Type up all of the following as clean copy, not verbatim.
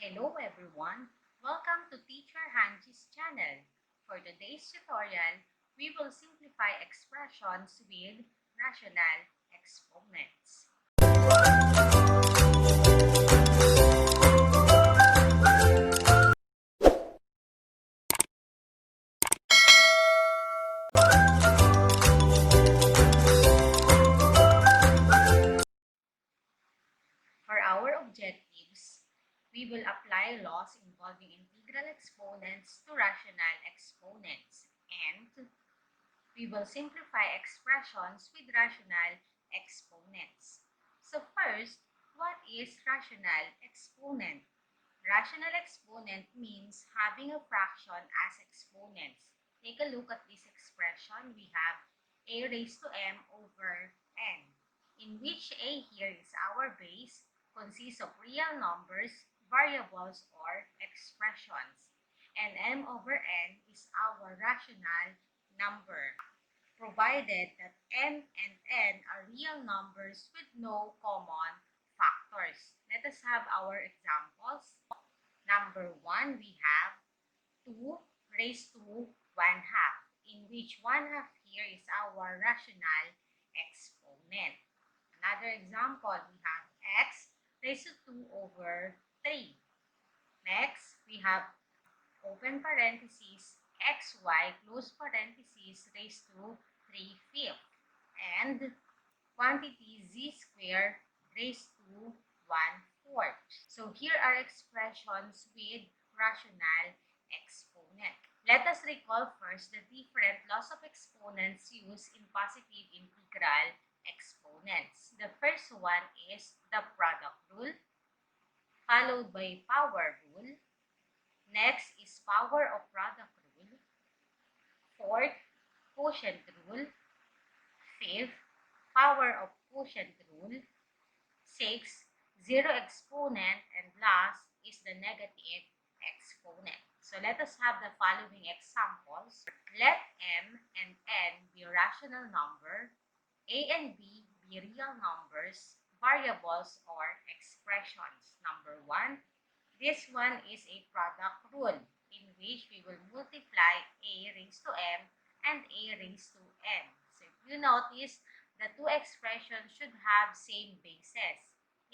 Hello everyone! Welcome to Teacher Hanji's channel. For today's tutorial, we will simplify expressions with rational exponents. For our objectives, we will apply laws involving integral exponents to rational exponents, and we will simplify expressions with rational exponents. So first, what is rational exponent? Rational exponent means having a fraction as exponents. Take a look at this expression. We have a raised to m over n, in which a here is our base, consists of real numbers, variables, or expressions, and m over n is our rational number, provided that m and n are real numbers with no common factors. Let us have our examples. Number 1, we have 2 raised to 1 half, in which 1 half here is our rational exponent. Another example, we have x raised to 2 over 3. Next, we have open parentheses xy close parentheses raised to 3/5, and quantity z squared raised to 1/4. So here are expressions with rational exponent. Let us recall first the different laws of exponents used in positive integral exponents. The first one is the product rule, followed by power rule. Next is power of product rule. Fourth, quotient rule. Fifth, power of quotient rule. Sixth, zero exponent. And last is the negative exponent. So let us have the following examples. Let m and n be rational number, a and b be real numbers, variables, or expressions. Number 1, this one is a product rule in which we will multiply a raised to m and a raised to n. So if you notice, the two expressions should have same bases,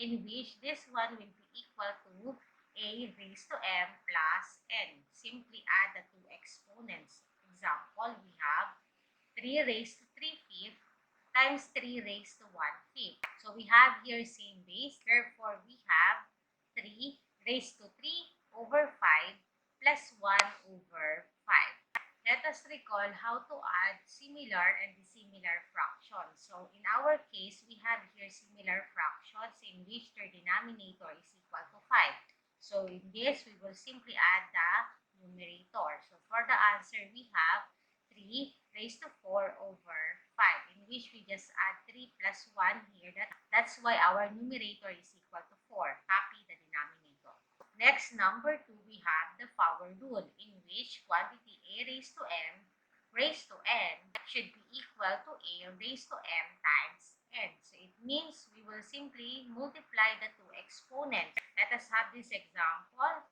in which this one will be equal to a raised to m plus n. Simply add the two exponents. Example, we have 3 raised to 3/5 times 3 raised to 1/5. So we have here same base, therefore we have 3 raised to 3 over 5 plus 1 over 5. Let us recall how to add similar and dissimilar fractions. So in our case, we have here similar fractions in which their denominator is equal to 5. So in this, we will simply add the numerator. So for the answer, we have 3 raised to 4 over 5, in which we just add 3 plus 1 here. That's why our numerator is equal to 4. Copy the denominator. Next, number 2, we have the power rule, in which quantity a raised to m raised to n should be equal to a raised to m times n. So it means we will simply multiply the two exponents. Let us have this example.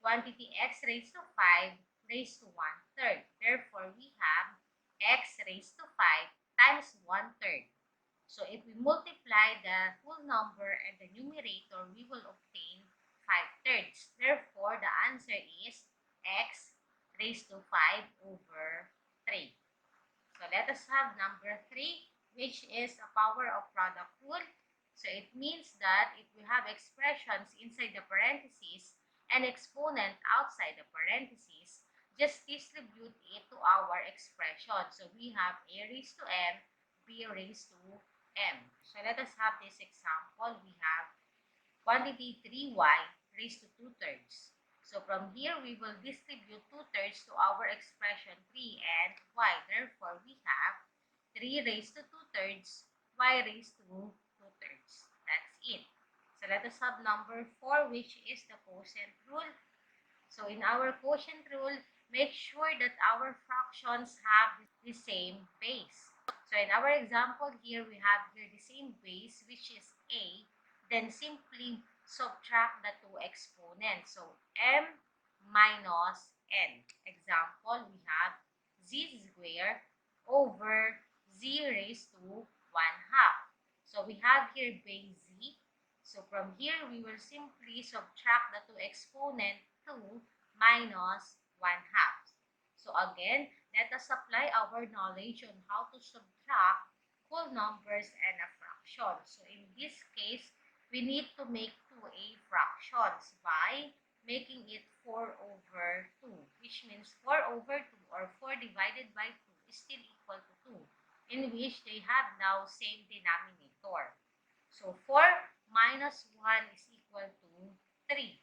Quantity x raised to 5 raised to 1/3. Therefore, we have x raised to 5 times 1/3. So if we multiply the whole number and the numerator, we will obtain 5/3. Therefore, the answer is x raised to 5 over 3. So let us have number 3, which is a power of product rule. So it means that if we have expressions inside the parentheses and exponent outside the parentheses, just distribute it to our expression. So we have a raised to m, b raised to m. So let us have this example. We have quantity 3y raised to 2/3. So from here, we will distribute 2/3 to our expression 3 and y. Therefore, we have 3 raised to 2/3, y raised to 2/3. That's it. So let us have number 4, which is the quotient rule. So in our quotient rule, make sure that our fractions have the same base. So in our example here, we have here the same base, which is a. Then simply subtract the two exponents. So m minus n. Example, we have z squared over z raised to 1 half. So we have here base z. So from here, we will simply subtract the two exponent 2 minus 1 half. So again, let us apply our knowledge on how to subtract whole numbers and a fraction. So in this case, we need to make 2a fractions by making it 4 over 2, which means 4 over 2 or 4 divided by 2 is still equal to 2, in which they have now same denominator. So 4 minus 1 is equal to 3.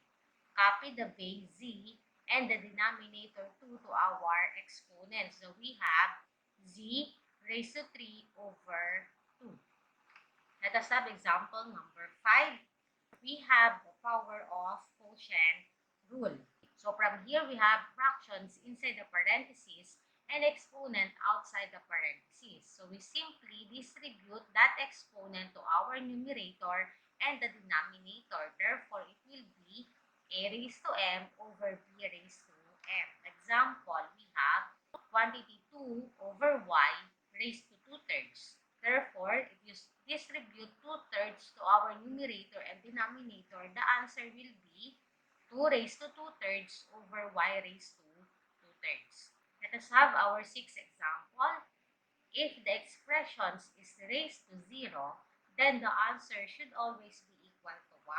Copy the base z and the denominator 2 to our exponent. So we have z raised to 3 over 2. Let us have example number 5. We have the power of quotient rule. So from here, we have fractions inside the parentheses and exponent outside the parentheses. So we simply distribute that exponent to our numerator and the denominator. Therefore, it will be a raised to m over b raised to m. Example, we have quantity 2 over y raised to 2/3. Therefore, if you distribute 2/3 to our numerator and denominator, the answer will be 2 raised to 2/3 over y raised to 2/3. Let us have our sixth example. If the expressions is raised to 0, then the answer should always be equal to 1.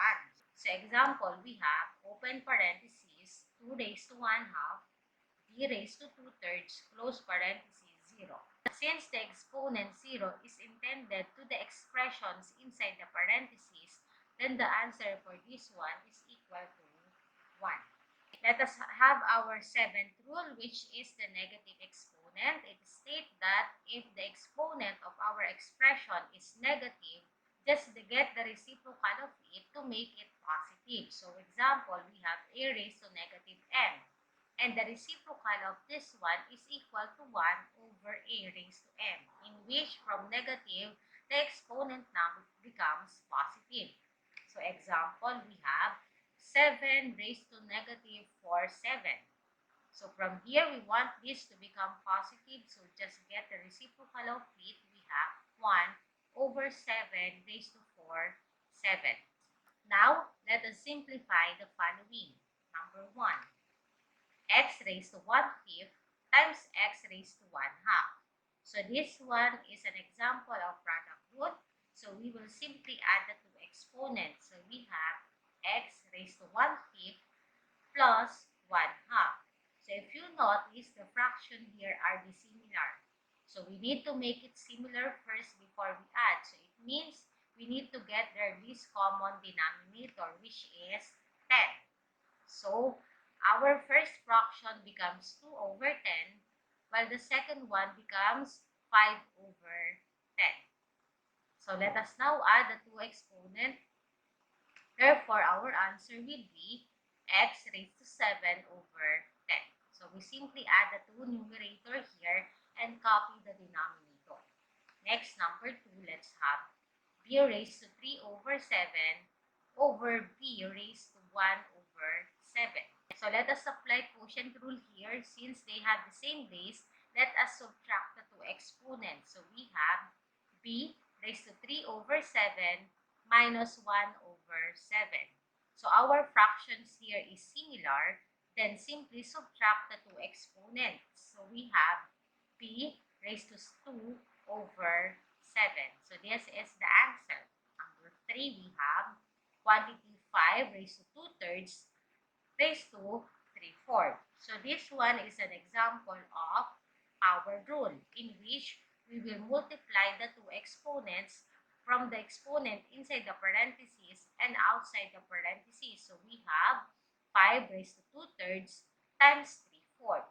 So example, we have open parentheses 2 raised to 1 half d raised to 2/3 close parentheses 0. Since the exponent 0 is intended to the expressions inside the parentheses, then the answer for this one is equal to 1. Let us have our seventh rule, which is the negative exponent. It states that if the exponent of our expression is negative, just get the reciprocal of it to make it positive. So example, we have a raised to negative m. And the reciprocal of this one is equal to 1 over a raised to m, in which from negative, the exponent now becomes positive. So example, we have 7 raised to negative 4, 7. So from here, we want this to become positive. So just get the reciprocal of it. We have 1 over 7 raised to 4, 7. Now, let us simplify the following. Number 1. X raised to 1/5 times x raised to 1/2. So this one is an example of product root. So we will simply add the two exponents. So we have x raised to 1/5 plus 1/2. So if you notice, the fraction here are dissimilar. So we need to make it similar first before we add. So it means we need to get their least common denominator, which is 10. So our first fraction becomes 2 over 10, while the second one becomes 5 over 10. So let us now add the two exponents. Therefore, our answer will be x raised to 7 over 10. So we simply add the two numerator here and copy the denominator. Next, number 2, let's have b raised to 3 over 7 over b raised to 1 over 7. So let us apply quotient rule here. Since they have the same base, let us subtract the two exponents. So we have b raised to 3 over 7 minus 1 over 7. So our fractions here is similar. Then simply subtract the two exponents. So we have b raised to 2 over 7. So this is the answer. Number 3, we have quantity 5 raised to 2/3 raised to 3/4. So this one is an example of power rule, in which we will multiply the two exponents from the exponent inside the parentheses and outside the parentheses. So we have 5 raised to 2/3 times 3/4.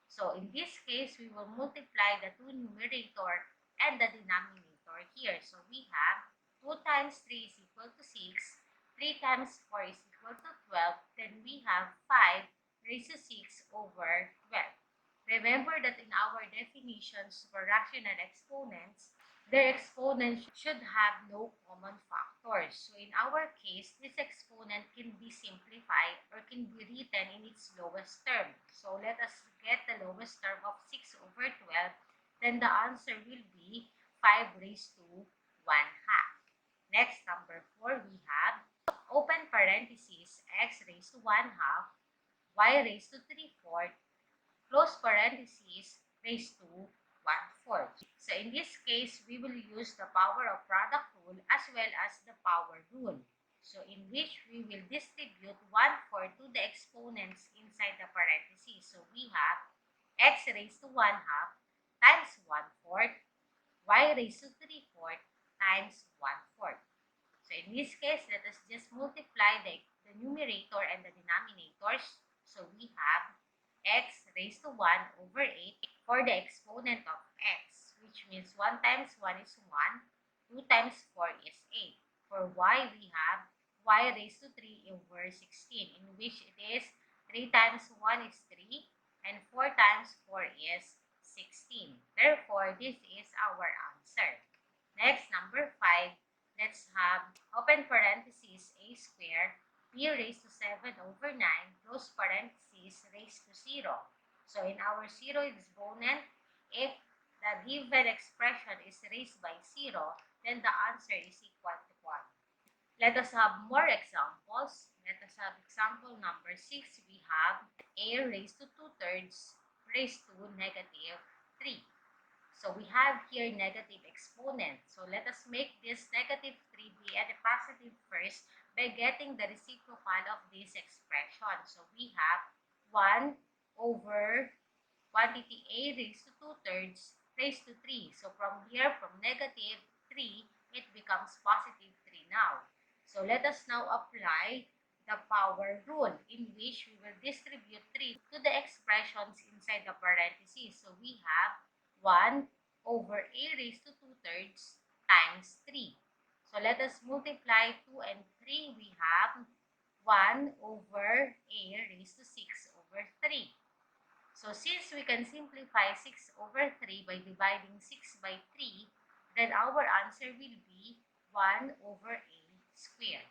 So in this case, we will multiply the two numerator and the denominator here. So we have 2 times 3 is equal to 6. 3 times 4 is equal to 12. Then we have 5 raised to 6 over 12. Remember that in our definitions for rational exponents, their exponent should have no common factors. So in our case, this exponent can be simplified or can be written in its lowest term. So let us get the lowest term of 6 over 12. Then the answer will be 5 raised to 1 half. Next, number 4, we have open parentheses x raised to 1 half, y raised to 3/4, close parentheses, raised to 1/4. So in this case, we will use the power of product rule as well as the power rule. So in which we will distribute 1/4 to the exponents inside the parentheses. So we have x raised to 1 half times 1/4, y raised to 3/4 times 1/4. So in this case, let us just multiply the numerator and the denominators. So we have x raised to 1 over 8 for the exponent of x, which means 1 times 1 is 1, 2 times 4 is 8. For y, we have y raised to 3 over 16, in which it is 3 times 1 is 3, and 4 times 4 is 16. Therefore, this is our answer. Next, number 5, let's have open parentheses a squared b raised to 7 over 9, close parentheses, raised to 0. So in our 0 exponent, if the given expression is raised by 0, then the answer is equal to 1. Let us have more examples. Let us have example number 6. We have a raised to 2/3 raised to negative 3. So we have here negative exponent. So let us make this negative 3 be a positive first by getting the reciprocal of this expression. So we have 1 over quantity a raised to 2/3 raised to 3. So from here, from negative 3, it becomes positive 3 now. So let us now apply the power rule, in which we will distribute 3 to the expressions inside the parentheses. So we have 1 over a raised to 2/3 times 3. So let us multiply 2 and 3. We have 1 over a raised to 6 over 3. So since we can simplify 6 over 3 by dividing 6 by 3, then our answer will be 1 over a squared.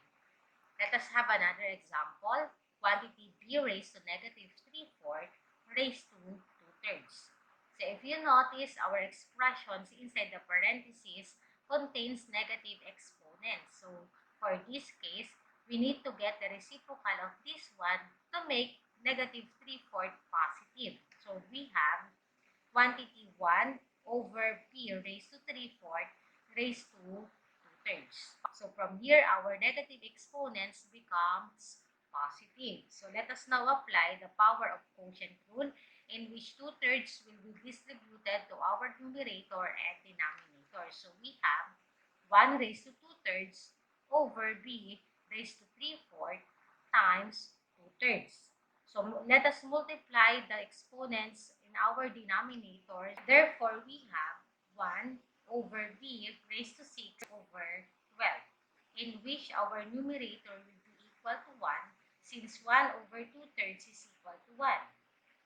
Let us have another example. Quantity b raised to negative 3/4 raised to 2/3. So if you notice, our expressions inside the parentheses contains negative exponents. So for this case, we need to get the reciprocal of this one to make negative 3/4 positive. So we have quantity 1 over b raised to 3/4 raised to 2/3. So from here, our negative exponents becomes positive. So let us now apply the power of quotient rule, in which 2/3 will be distributed to our numerator and denominator. So we have 1 raised to 2/3 over b raised to 3/4 times 2/3. So let us multiply the exponents in our denominator. Therefore, we have 1 over b raised to 6 over 12, in which our numerator will be equal to 1, since 1 over 2/3 is equal to 1.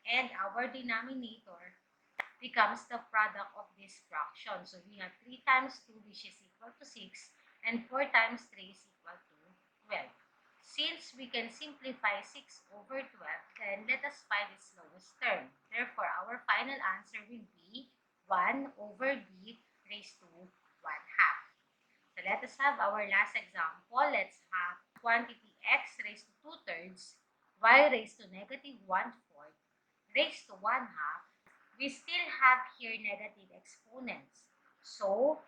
And our denominator becomes the product of this fraction. So we have 3 times 2, which is equal to 6, and 4 times 3 is equal to 12. Since we can simplify 6 over 12, then let us find its lowest term. Therefore, our final answer will be 1 over b raised to 1 half. So let us have our last example. Let's have quantity x raised to 2/3, y raised to negative 1/4, raised to 1 half. We still have here negative exponents. So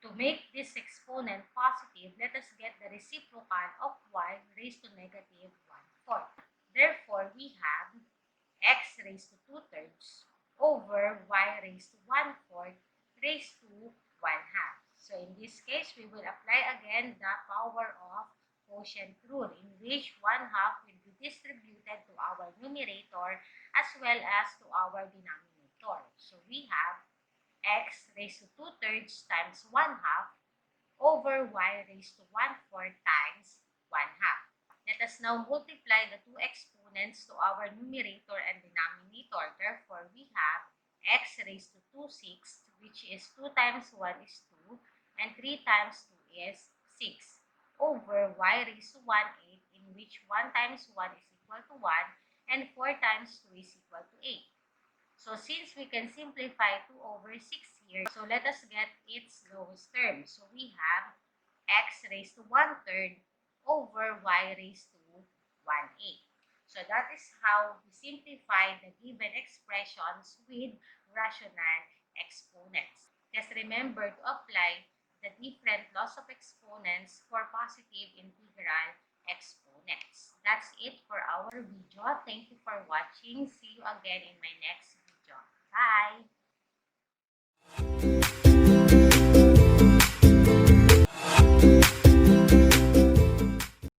to make this exponent positive, let us get the reciprocal of y raised to negative 1/4. Therefore, we have x raised to 2/3 over y raised to 1/4 raised to 1 half. So in this case, we will apply again the power of quotient rule, in which 1 half will be distributed to our numerator as well as to our denominator. So we have x raised to 2/3 times 1 half over y raised to 1/4 times 1 half. Let us now multiply the two exponents to our numerator and denominator. Therefore, we have x raised to 2/6, which is 2 times 1 is 2, and 3 times 2 is 6 over y raised to 1/8, in which 1 times 1 is equal to 1 and 4 times 2 is equal to 8. So since we can simplify 2 over 6 here, so let us get its lowest term. So we have x raised to 1/3 over y raised to 1/8. So that is how we simplify the given expressions with rational exponents. Just remember to apply the different laws of exponents for positive integral exponents. That's it for our video. Thank you for watching. See you again in my next video. Bye!